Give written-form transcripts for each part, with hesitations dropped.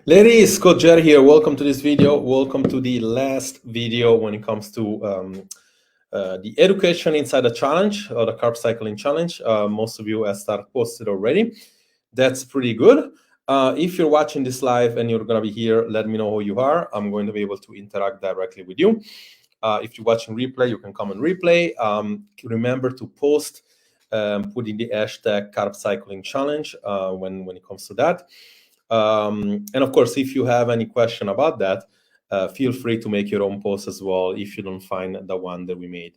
Ladies, Coach Jerry here. Welcome to this video. Welcome to the last video when it comes to the education inside the challenge or the carb cycling challenge. Most of you have started posted already. That's pretty good. If you're watching this live and you're going to be here, let me know who you are. I'm going to be able to interact directly with you. If you're watching replay, you can come and replay. Remember to post, put in the hashtag carb cycling challenge when it comes to that. And of course, if you have any question about that, feel free to make your own post as well if you don't find the one that we made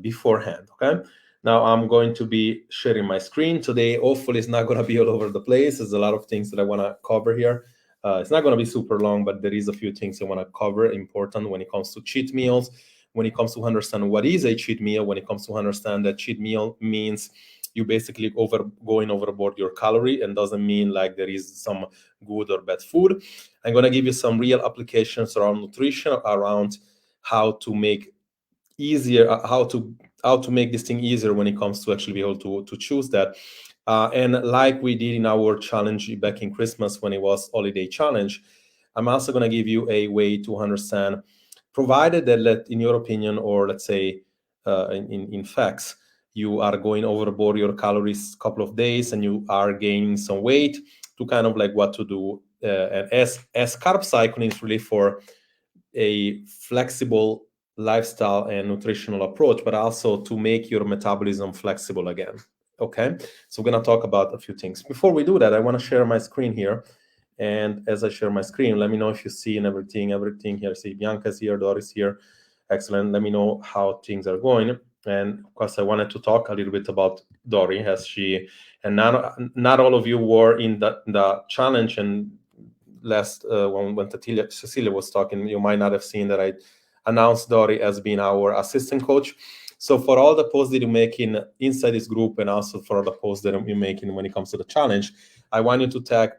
beforehand, okay? Now I'm going to be sharing my screen today. Hopefully it's not going to be all over the place. There's a lot of things that I want to cover here. It's not going to be super long, but there is a few things I want to cover important when it comes to cheat meals, when it comes to understand what is a cheat meal, when it comes to understand that cheat meal means you basically going overboard your calorie and doesn't mean like there is some good or bad food. I'm going to give you some real applications around nutrition, around how to make easier, how to make this thing easier when it comes to actually be able to choose that. And like we did in our challenge back in Christmas when it was holiday challenge, I'm also going to give you a way to understand, provided that in your opinion, or let's say in facts, you are going overboard your calories a couple of days and you are gaining some weight, to kind of like what to do. And as carb cycling is really for a flexible lifestyle and nutritional approach, but also to make your metabolism flexible again. Okay, so we're going to talk about a few things. Before we do that, I want to share my screen here. And as I share my screen, let me know if you see and everything here. See, Bianca's here, Doris here. Excellent. Let me know how things are going. And of course, I wanted to talk a little bit about Dori, as she, and not all of you were in the challenge. And last when Cecilia was talking, you might not have seen that I announced Dori as being our assistant coach. So for all the posts that you're making inside this group, and also for all the posts that you're making when it comes to the challenge, I want you to tag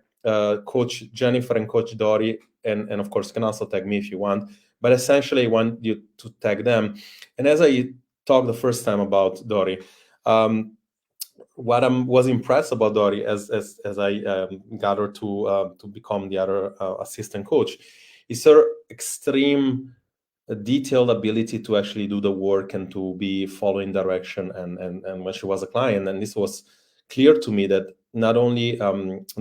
Coach Jennifer and Coach Dori, and of course you can also tag me if you want. But essentially, I want you to tag them. And as I talked the first time about Dori, what I was impressed about Dori as I got her to become the other assistant coach is her extreme detailed ability to actually do the work and to be following direction. And when she was a client, and this was clear to me that not only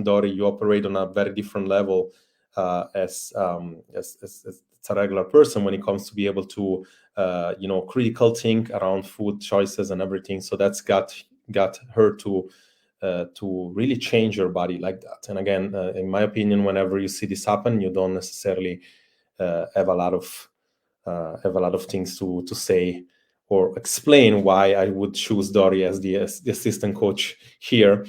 Dori, you operate on a very different level as a regular person when it comes to be able to critical think around food choices and everything. So that's got her to really change your body like that. And again, in my opinion, whenever you see this happen, you don't necessarily have a lot of things to say or explain why I would choose Dori as the assistant coach here.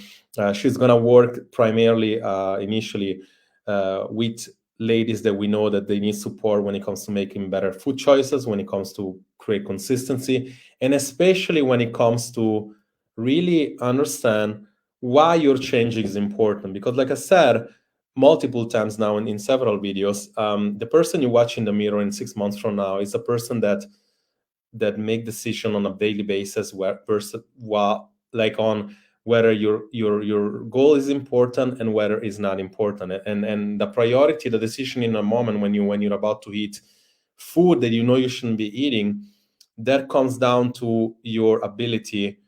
She's going to work primarily initially with ladies that we know that they need support when it comes to making better food choices, when it comes to create consistency, and especially when it comes to really understand why your changing is important. Because like I said multiple times now in several videos, the person you watch in the mirror in 6 months from now is a person that make decision on a daily basis like on whether your goal is important and whether it's not important, and the priority, the decision in a moment when you're about to eat food that you shouldn't be eating, that comes down to your ability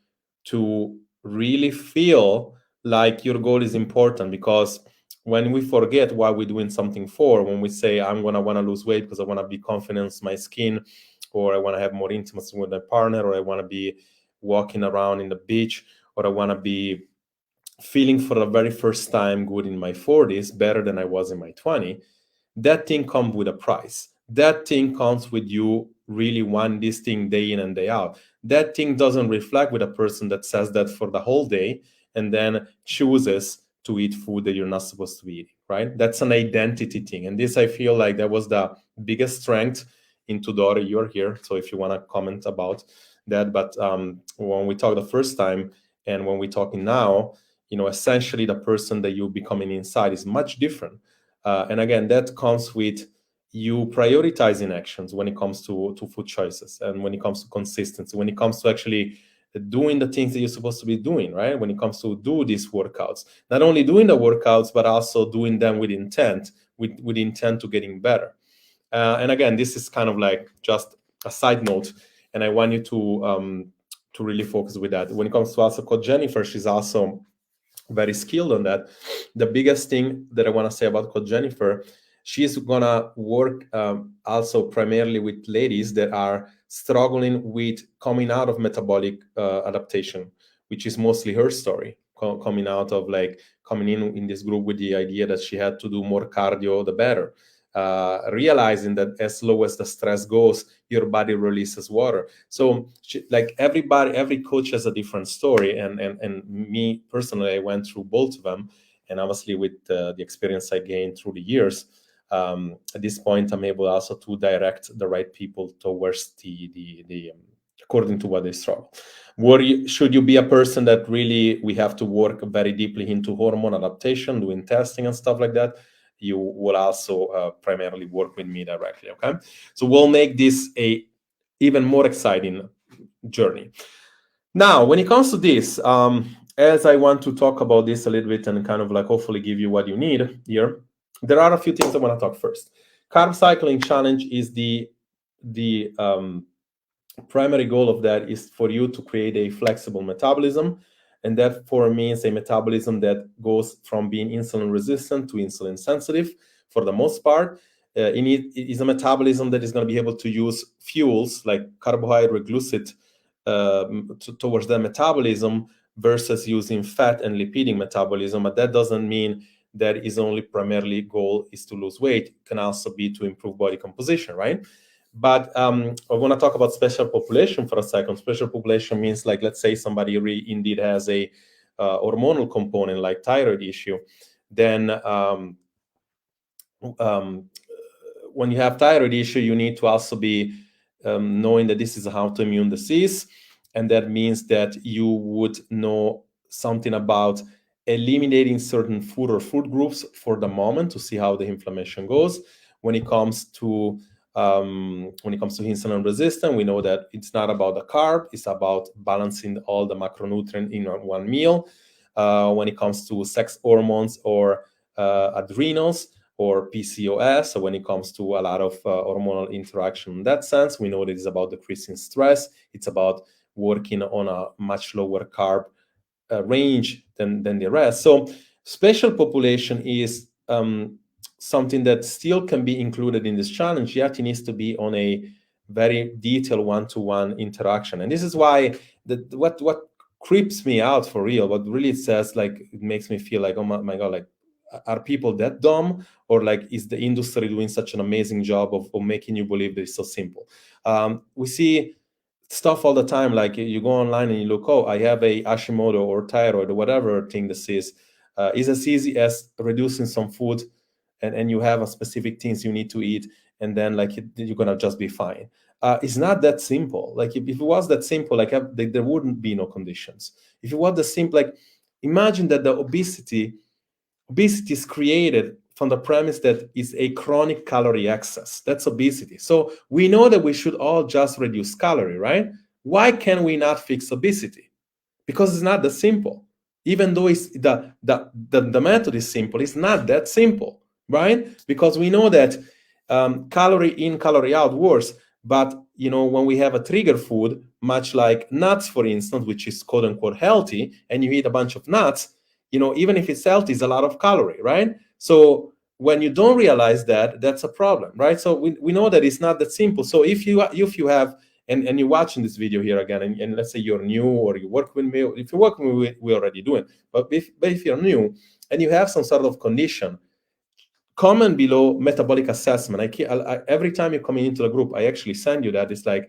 to really feel like your goal is important. Because when we forget why we're doing something for, when we say I'm gonna want to lose weight because I want to be confident in my skin, or I want to have more intimacy with my partner, or I want to be walking around in the beach, or I want to be feeling for the very first time good in my 40s, better than I was in my 20s, that thing comes with a price. That thing comes with you really want this thing day in and day out. That thing doesn't reflect with a person that says that for the whole day and then chooses to eat food that you're not supposed to be eating, right? That's an identity thing. And this, I feel like that was the biggest strength in Tudor. You're here, so if you want to comment about that. But when we talked the first time and when we're talking now, essentially the person that you're becoming inside is much different. And again, that comes with you prioritizing actions when it comes to food choices, and when it comes to consistency, when it comes to actually doing the things that you're supposed to be doing, right? When it comes to do these workouts, not only doing the workouts, but also doing them with intent, with the intent to getting better. And again, this is kind of like just a side note, and I want you to really focus with that. When it comes to also Coach Jennifer, she's also very skilled on that. The biggest thing that I want to say about Coach Jennifer, she's gonna work also primarily with ladies that are struggling with coming out of metabolic adaptation, which is mostly her story. Coming out of like coming in this group with the idea that she had to do more cardio, the better. Realizing that as low as the stress goes, your body releases water. So like every coach has a different story, and me personally, I went through both of them, and obviously with the experience I gained through the years, at this point I'm able also to direct the right people towards the according to what they struggle. Should you be a person that really we have to work very deeply into hormone adaptation, doing testing and stuff like that, you will also primarily work with me directly. Okay, so we'll make this a even more exciting journey. Now, when it comes to this, as I want to talk about this a little bit and kind of like hopefully give you what you need here, there are a few things I want to talk first. Carb cycling challenge is the primary goal of that is for you to create a flexible metabolism. And that for me is a metabolism that goes from being insulin resistant to insulin sensitive for the most part. It is a metabolism that is going to be able to use fuels like carbohydrate glucose towards the metabolism versus using fat and lipiding metabolism. But that doesn't mean that is only primarily goal is to lose weight. It can also be to improve body composition, right? But I want to talk about special population for a second. Special population means like, let's say somebody indeed has a hormonal component like thyroid issue. Then when you have thyroid issue, you need to also be knowing that this is an autoimmune disease. And that means that you would know something about eliminating certain food or food groups for the moment to see how the inflammation goes. When it comes to insulin resistance, we know that it's not about the carb, it's about balancing all the macronutrient in one meal. When it comes to sex hormones or adrenals or PCOS, so when it comes to a lot of hormonal interaction in that sense, we know that it's about decreasing stress, it's about working on a much lower carb range than the rest. So special population is something that still can be included in this challenge, yet it needs to be on a very detailed one-to-one interaction. And this is why what creeps me out for real, what really says, like, it makes me feel like, oh my God, like, are people that dumb, or like is the industry doing such an amazing job of making you believe that it's so simple? We see stuff all the time, like you go online and you look, oh, I have a Hashimoto or thyroid or whatever thing this is as easy as reducing some food, and you have a specific things you need to eat, and then like you're gonna just be fine. It's not that simple. Like if it was that simple, like there wouldn't be no conditions. If it was the simple, like imagine that the obesity is created from the premise that it's a chronic calorie excess. That's obesity. So we know that we should all just reduce calorie, right? Why can we not fix obesity? Because it's not that simple. Even though it's the method is simple, it's not that simple, right? Because we know that calorie in, calorie out works. But when we have a trigger food, much like nuts, for instance, which is quote unquote healthy, and you eat a bunch of nuts, even if it's healthy, it's a lot of calorie, right? So when you don't realize that, that's a problem, right? So we know that it's not that simple. So if you have, and you're watching this video here again, and let's say you're new or you work with me, if you work with me, we already do it. But if you're new and you have some sort of condition, comment below metabolic assessment. Every time you come into the group, I actually send you that. It's like,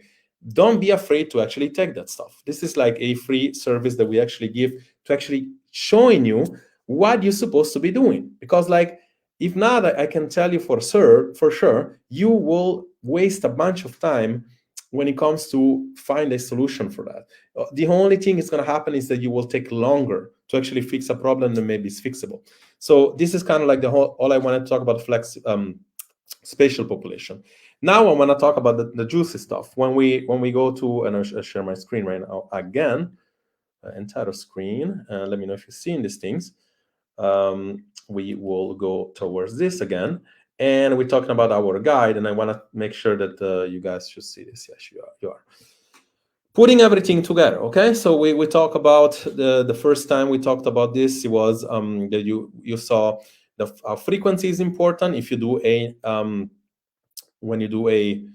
don't be afraid to actually take that stuff. This is like a free service that we actually give to actually showing you what you're supposed to be doing. Because like, if not, I can tell you for sure, you will waste a bunch of time when it comes to find a solution for that. The only thing that's going to happen is that you will take longer to actually fix a problem that maybe is fixable. So this is kind of like all I wanted to talk about spatial population. Now I want to talk about the juicy stuff. When we go to, and I'll share my screen right now again, entire screen. Let me know if you're seeing these things. we will go towards this again. And we're talking about our guide, and I want to make sure that you guys should see this. Yes, you are. Putting everything together, okay? So we talk about the first time we talked about this, it was that you saw the frequency is important. If you do a when you do a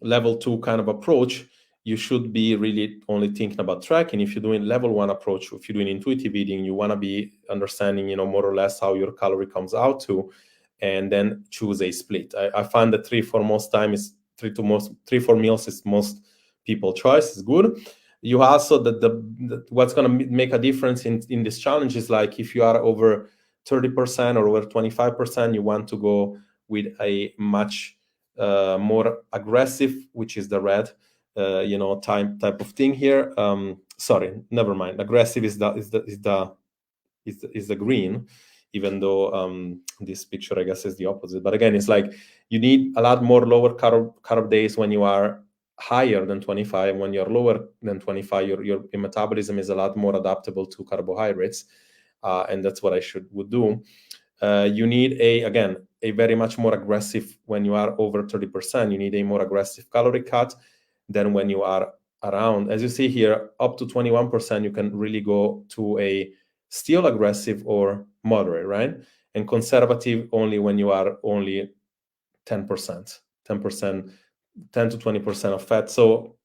level 2 kind of approach, you should be really only thinking about tracking. If you're doing level 1 approach, if you're doing intuitive eating, you want to be understanding, more or less how your calorie comes out to, and then choose a split. I find that 3-4 most time is 3-4 meals is most people choice is good. You also the what's going to make a difference in this challenge is like if you are over 30% or over 25%, you want to go with a much more aggressive, which is the red, type of thing here. Sorry, never mind. Aggressive is the green, even though this picture I guess is the opposite. But again, it's like you need a lot more lower carb days when you are higher than 25. When you're lower than 25, your metabolism is a lot more adaptable to carbohydrates, and that's what I would do. You need a very much more aggressive when you are over 30%. You need a more aggressive calorie cut than when you are around. As you see here, up to 21%, you can really go to a still aggressive or moderate, right? And conservative only when you are only 10%, 10 to 20% of fat. So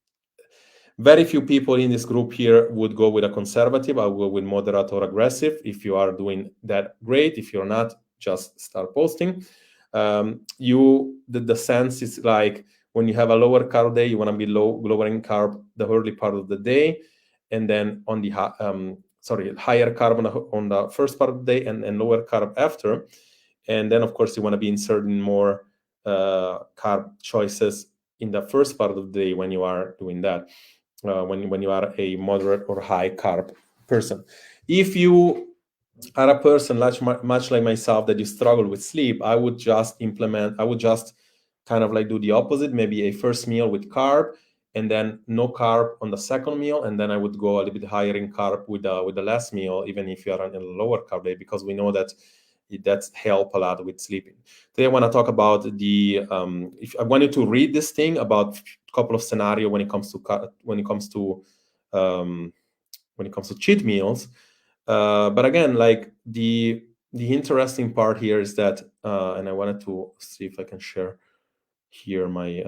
very few people in this group here would go with a conservative. I will go with moderate or aggressive. If you are doing that, great. If you're not, just start posting. The sense is like when you have a lower carb day, you want to be lowering carb the early part of the day, and then on the higher carb on the first part of the day, and lower carb after. And then of course you want to be inserting more carb choices in the first part of the day when you are doing that. When you are a moderate or high carb person. If you are a person much like myself that you struggle with sleep, I would just kind of like do the opposite, maybe a first meal with carb and then no carb on the second meal, and then I would go a little bit higher in carb with the last meal, even if you are on a lower carb day, because we know that that's help a lot with sleeping. Today I want to talk about if I wanted to read this thing about a couple of scenarios when it comes to cheat meals. But again, like the interesting part here is that, and I wanted to see if I can share here my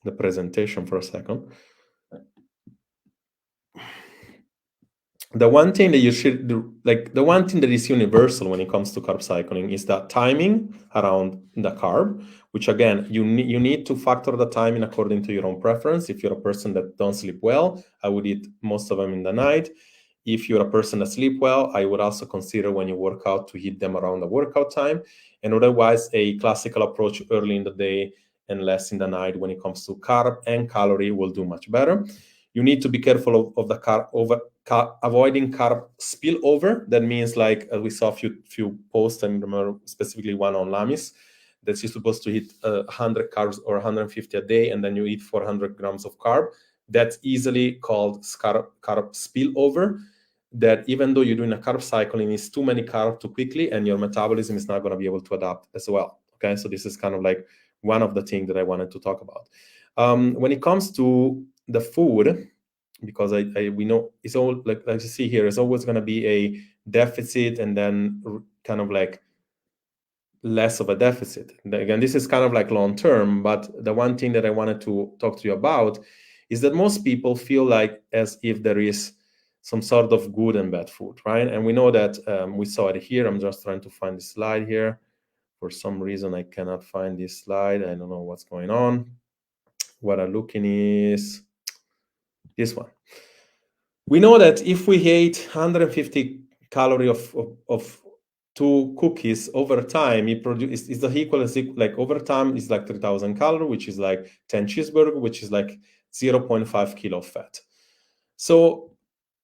the presentation for a second. The one thing that you should do, like the one thing that is universal when it comes to carb cycling is that timing around the carb, which again, you need to factor the timing according to your own preference. If you're a person that don't sleep well, I would eat most of them in the night. If you're a person that sleep well, I would also consider when you work out to hit them around the workout time. And otherwise, a classical approach early in the day and less in the night when it comes to carb and calorie will do much better. You need to be careful of the avoiding carb spillover. That means like we saw a few posts, and remember specifically one on Lamis, that you're supposed to eat 100 carbs or 150 a day, and then you eat 400 grams of carb. That's easily called carb spillover. That even though you're doing a carb cycling, is too many carbs too quickly, and your metabolism is not going to be able to adapt as well. Okay, so this is kind of like one of the things that I wanted to talk about. When it comes to the food, because we know it's all like you see here, it's always going to be a deficit and then kind of like less of a deficit. And again, this is kind of like long term, but the one thing that I wanted to talk to you about is that most people feel like as if there is some sort of good and bad food, right? And we know that we saw it here. I'm just trying to find the slide here. For some reason, I cannot find this slide. I don't know what's going on. What I'm looking is this one. We know that if we ate 150 calories of 2 cookies over time, it produces is the equal as like over time is like 3,000 calories, which is like 10 cheeseburger, which is like 0.5 kilo of fat. So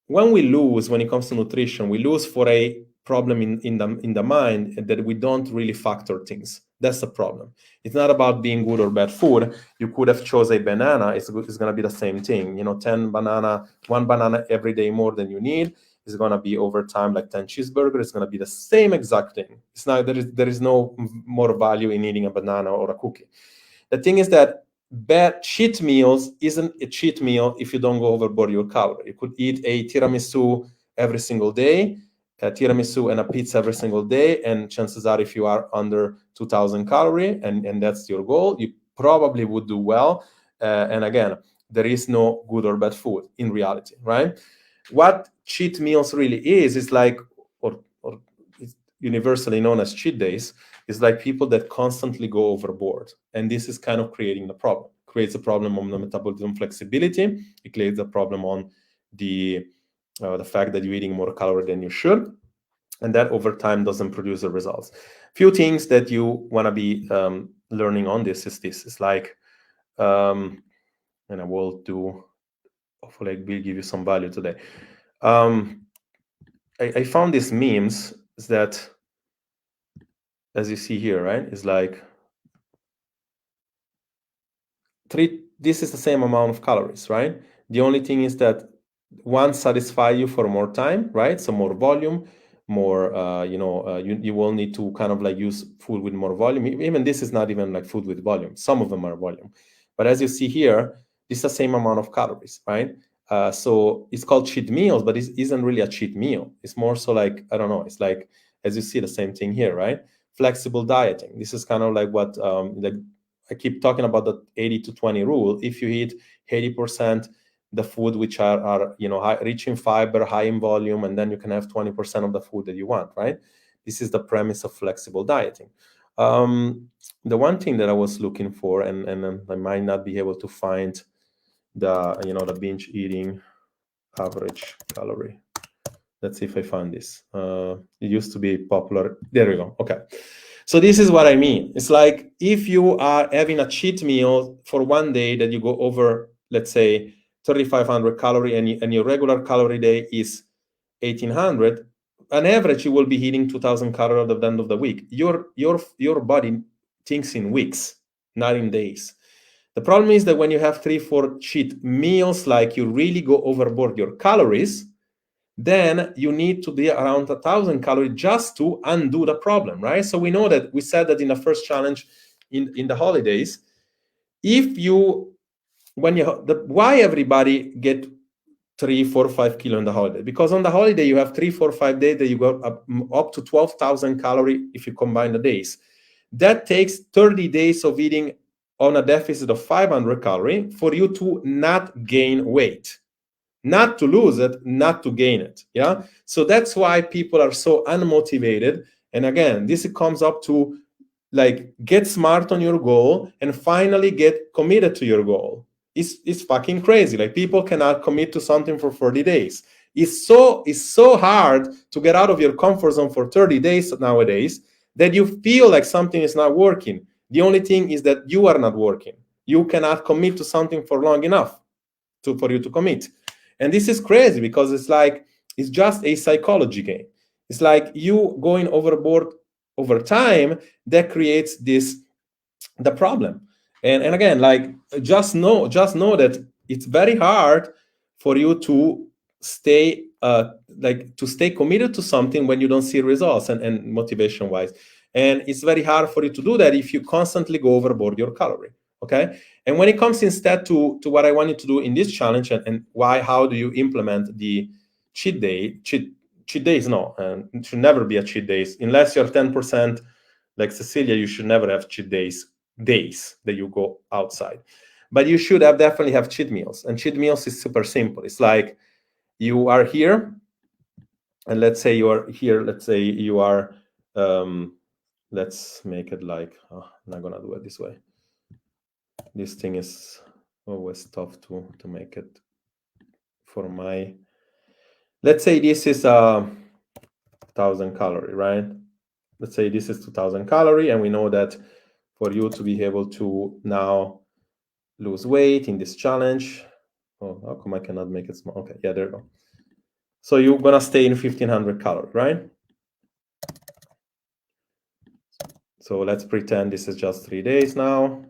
when it comes to nutrition, we lose for a problem in the mind that we don't really factor things. That's the problem. It's not about being good or bad food. You could have chose a banana. It's going to be the same thing. 1 banana every day more than you need, is going to be over time like 10 cheeseburgers. It's going to be the same exact thing. It's not, there is no more value in eating a banana or a cookie. The thing is that bad cheat meals isn't a cheat meal if you don't go overboard your calorie. You could eat a tiramisu every single day, a tiramisu and a pizza every single day, and chances are if you are under 2000 calorie and that's your goal, you probably would do well. And again, there is no good or bad food in reality, right? What cheat meals really is like, or it's universally known as cheat days, is like people that constantly go overboard. And this is kind of creating the problem. Creates a problem on the metabolism flexibility. It creates a problem on the fact that you're eating more calorie than you should. And that over time doesn't produce the results. Few things that you want to be learning on this is like, and I will do, hopefully I will give you some value today. I found these memes that, as you see here, right, is like this is the same amount of calories, right? The only thing is that one satisfy you for more time, right? So more volume, more, you will need to kind of like use food with more volume. Even this is not even like food with volume. Some of them are volume. But as you see here, it's the same amount of calories, right? So it's called cheat meals, but it isn't really a cheat meal. It's more so like, I don't know, it's like, as you see, the same thing here, right? Flexible dieting. This is kind of like what, like I keep talking about the 80 to 20 rule. If you eat 80% the food which are rich in fiber, high in volume, and then you can have 20% of the food that you want, right? This is the premise of flexible dieting. The one thing that I was looking for, and I might not be able to find the binge eating average calorie. Let's see if I find this. It used to be popular. There we go. Okay. So this is what I mean. It's like if you are having a cheat meal for one day that you go over, let's say, 3,500 calorie and your regular calorie day is 1,800, on average, you will be eating 2,000 calories at the end of the week. Your body thinks in weeks, not in days. The problem is that when you have 3-4 cheat meals, like you really go overboard your calories, then you need to be around 1,000 calories just to undo the problem, right? So we know that we said that in the first challenge in the holidays, why everybody get 3, 4, 5 kilo in the holiday? Because on the holiday you have 3, 4, 5 days that you go up to 12,000 calories if you combine the days. That takes 30 days of eating on a deficit of 500 calories for you to not gain weight. Not to lose it, not to gain it. Yeah. So that's why people are so unmotivated. And again, this comes up to like get smart on your goal and finally get committed to your goal. It's fucking crazy. Like people cannot commit to something for 40 days. It's so hard to get out of your comfort zone for 30 days nowadays that you feel like something is not working. The only thing is that you are not working. You cannot commit to something for long enough for you to commit. And this is crazy because it's just a psychology game. It's like you going overboard over time that creates the problem. And again, like just know that it's very hard for you to stay committed to something when you don't see results and motivation wise. And it's very hard for you to do that if you constantly go overboard your calorie. Okay. And when it comes instead to what I want you to do in this challenge and how do you implement the cheat days? No, it should never be a cheat days unless you're 10% like Cecilia. You should never have cheat days that you go outside, but you should definitely have cheat meals. And cheat meals is super simple. It's like you are here, and let's say you are here. Let's say you are. Let's make it like I'm not gonna do it this way. This thing is always tough to make it for my. Let's say this is 1,000 calorie, right? Let's say this is 2,000 calorie, and we know that for you to be able to now lose weight in this challenge. Oh, how come I cannot make it small? Okay, yeah, there you go. So you're gonna stay in 1,500 calories, right? So let's pretend this is just 3 days now.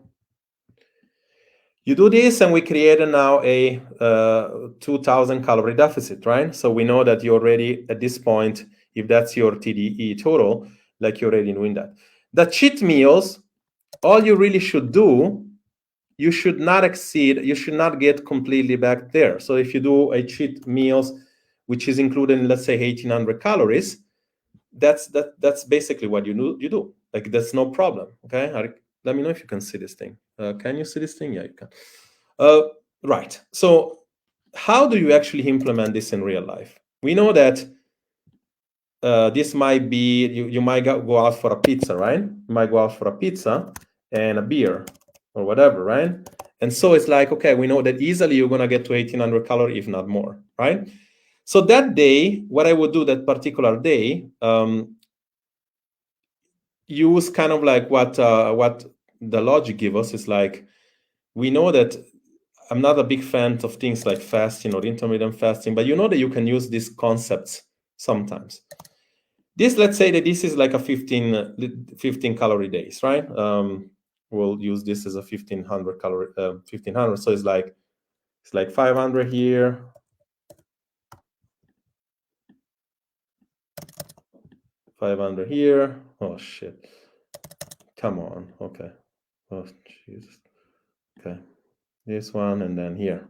You do this, and we created now a 2,000 calorie deficit, right? So we know that you're already at this point, if that's your TDE total, like you're already doing that. The cheat meals, all you really should do, you should not exceed, you should not get completely back there. So if you do a cheat meals, which is included in, let's say, 1,800 calories, that's basically what you do. Like, that's no problem. Okay, let me know if you can see this thing. Can you see this thing? Yeah, you can. Right. So how do you actually implement this in real life? We know that this might be, you might go out for a pizza, right? You might go out for a pizza and a beer or whatever, right? And so it's like, okay, we know that easily you're going to get to 1,800 calories, if not more, right? So that day, what I would do that particular day, use kind of like what the logic gives us is like, we know that I'm not a big fan of things like fasting or intermittent fasting, but you know that you can use these concepts sometimes. This, let's say that this is like a 15 calorie days, right? We'll use this as a 1,500 calorie, 1,500. So it's like 500 here. 500 here. Oh shit. Come on. Okay. Oh Jesus. Okay. This one, and then here.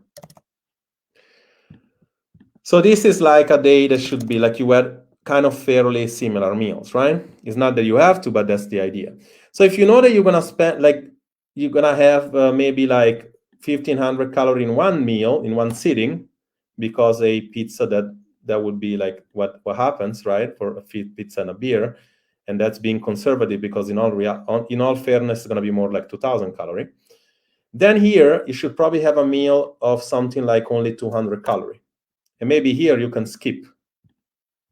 So this is like a day that should be like you had kind of fairly similar meals, right? It's not that you have to, but that's the idea. So if you know that you're gonna spend, like, you're gonna have maybe like 1,500 calories in one meal, in one sitting, because a pizza, that would be like what happens, right, for a pizza and a beer, and that's being conservative, because in all fairness, it's gonna be more like 2,000 calories. Then here you should probably have a meal of something like only 200 calories. And maybe here you can skip.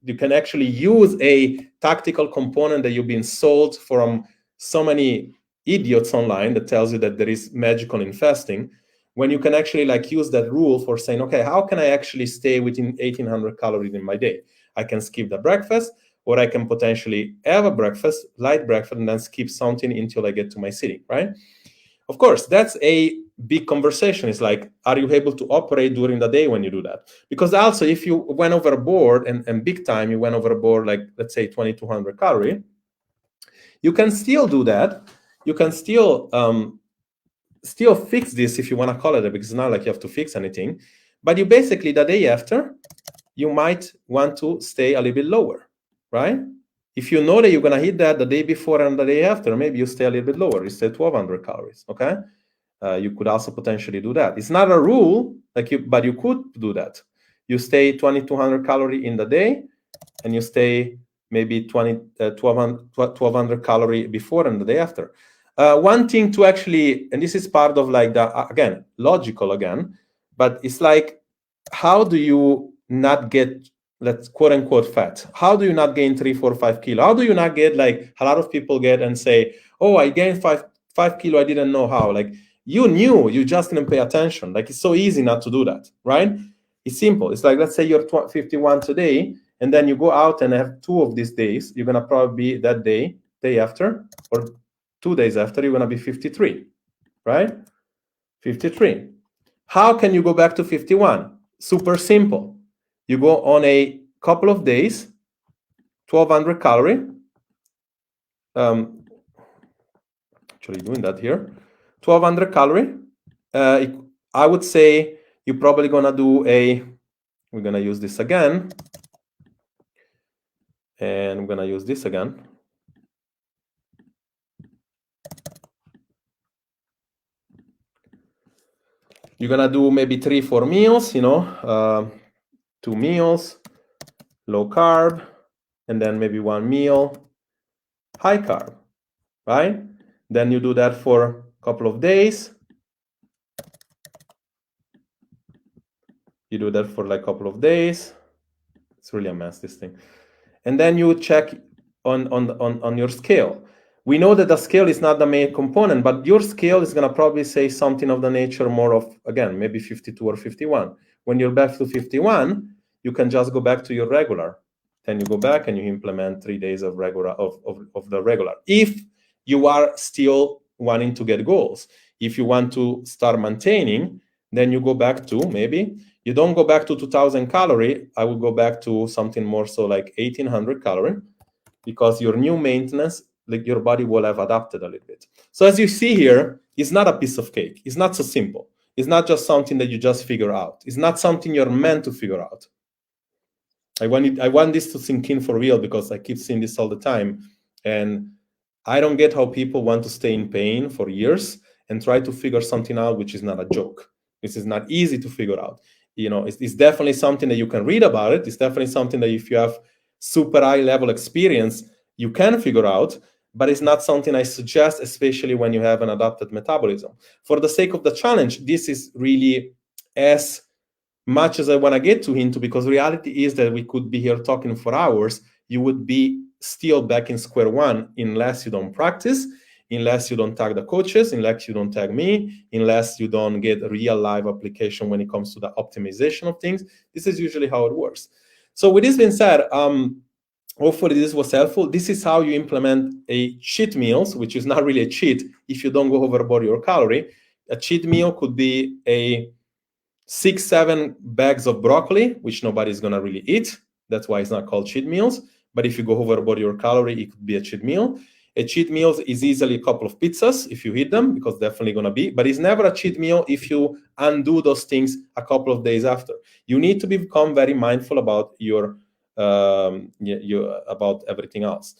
You can actually use a tactical component that you've been sold from so many idiots online that tells you that there is magical in fasting, when you can actually like use that rule for saying, okay, how can I actually stay within 1,800 calories in my day? I can skip the breakfast, or I can potentially have a breakfast, light breakfast, and then skip something until I get to my sitting, right? Of course, that's a big conversation. It's like, are you able to operate during the day when you do that? Because also, if you went overboard and big time, you went overboard, like, let's say 2,200 calories, you can still do that. You can still fix this, if you want to call it, because it's not like you have to fix anything. But you basically, the day after, you might want to stay a little bit lower, right? If you know that you're going to hit that the day before and the day after, maybe you stay a little bit lower. You stay 1,200 calories, okay? You could also potentially do that. It's not a rule, but you could do that. You stay 2,200 calories in the day, and you stay maybe 1,200 calories before and the day after. One thing to actually, and this is part of like the, again, logical again, but it's like, how do you not get, let's quote unquote, fat? How do you not gain 3, 4, 5 kilo? How do you not get, like a lot of people get and say, oh, I gained 5 kilo, I didn't know how. Like, you knew, you just didn't pay attention. Like, it's so easy not to do that, right? It's simple. It's like, let's say you're 51 today, and then you go out and have 2 of these days. You're gonna probably be that day after, or 2 days after, you're gonna be 53, right? 53. How can you go back to 51? Super simple. You go on a couple of days, 1,200 calories. Actually doing that here. 1,200 calories. I would say you're probably gonna do we're gonna use this again. And I'm gonna use this again. You're gonna do maybe 3, 4 meals, 2 meals, low carb, and then maybe 1 meal, high carb, right? Then you do that for a couple of days. You do that for like a couple of days. It's really a mess, this thing. And then you check on your scale. We know that the scale is not the main component, but your scale is going to probably say something of the nature more of, again, maybe 52 or 51. When you're back to 51, you can just go back to your regular. Then you go back and you implement 3 days of regular of the regular. If you are still wanting to get goals. If you want to start maintaining, then you go back to, maybe you don't go back to 2000 calorie. I would go back to something more so like 1800 calorie, because your new maintenance, like your body will have adapted a little bit. So as you see here, it's not a piece of cake. It's not so simple. It's not just something that you just figure out. It's not something you're meant to figure out. I want this to sink in for real, because I keep seeing this all the time. And I don't get how people want to stay in pain for years and try to figure something out, which is not a joke. This is not easy to figure out. It's definitely something that you can read about it. It's definitely something that if you have super high level experience, you can figure out, but it's not something I suggest, especially when you have an adapted metabolism. For the sake of the challenge, this is really as much as I want to get to into, because reality is that we could be here talking for hours. You would be still back in square one unless you don't practice, unless you don't tag the coaches, unless you don't tag me, unless you don't get a real live application when it comes to the optimization of things. This is usually how it works. So with this being said, hopefully this was helpful. This is how you implement a cheat meals, which is not really a cheat if you don't go overboard your calorie. A cheat meal could be a 6-7 bags of broccoli, which nobody's gonna really eat. That's why it's not called cheat meals. But if you go overboard your calorie, it could be a cheat meal. A cheat meal is easily a couple of pizzas if you eat them, because definitely gonna be. But it's never a cheat meal if you undo those things a couple of days after. You need to become very mindful about your about everything else.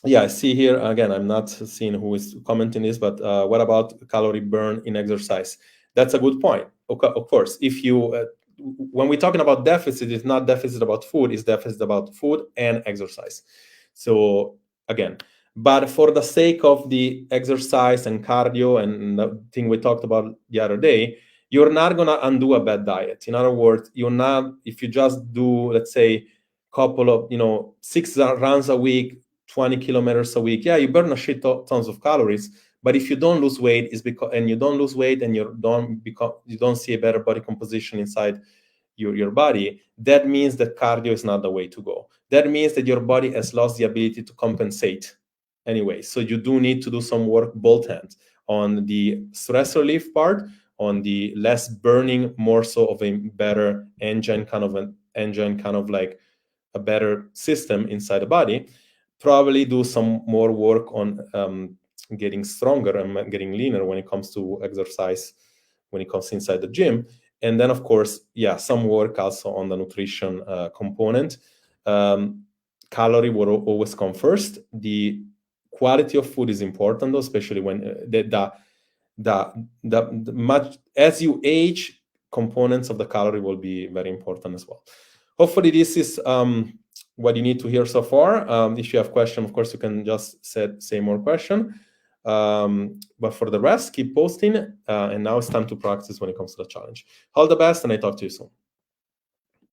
Yeah, I see here again. I'm not seeing who is commenting this, but what about calorie burn in exercise? That's a good point. Of course, if you when we're talking about deficit, it's not deficit about food, it's deficit about food and exercise. So again, but for the sake of the exercise and cardio and the thing we talked about the other day, you're not gonna undo a bad diet. In other words, you're not, if you just do, let's say, couple of 6 runs a week, 20 kilometers a week, yeah, you burn a shit tons of calories. But if you don't lose weight, is because, and you don't lose weight and you don't see a better body composition inside your body, that means that cardio is not the way to go. That means that your body has lost the ability to compensate anyway. So you do need to do some work both hands on the stress relief part, on the less burning, more so of a better engine, kind of like a better system inside the body. Probably do some more work on getting stronger and getting leaner when it comes to exercise, when it comes inside the gym. And then, of course, yeah, some work also on the nutrition component. Calorie will always come first. The quality of food is important, though, especially when the much as you age, components of the calorie will be very important as well. Hopefully, this is what you need to hear so far. If you have questions, of course, you can just say more question. But for the rest, keep posting. And now it's time to practice when it comes to the challenge. All the best, and I talk to you soon.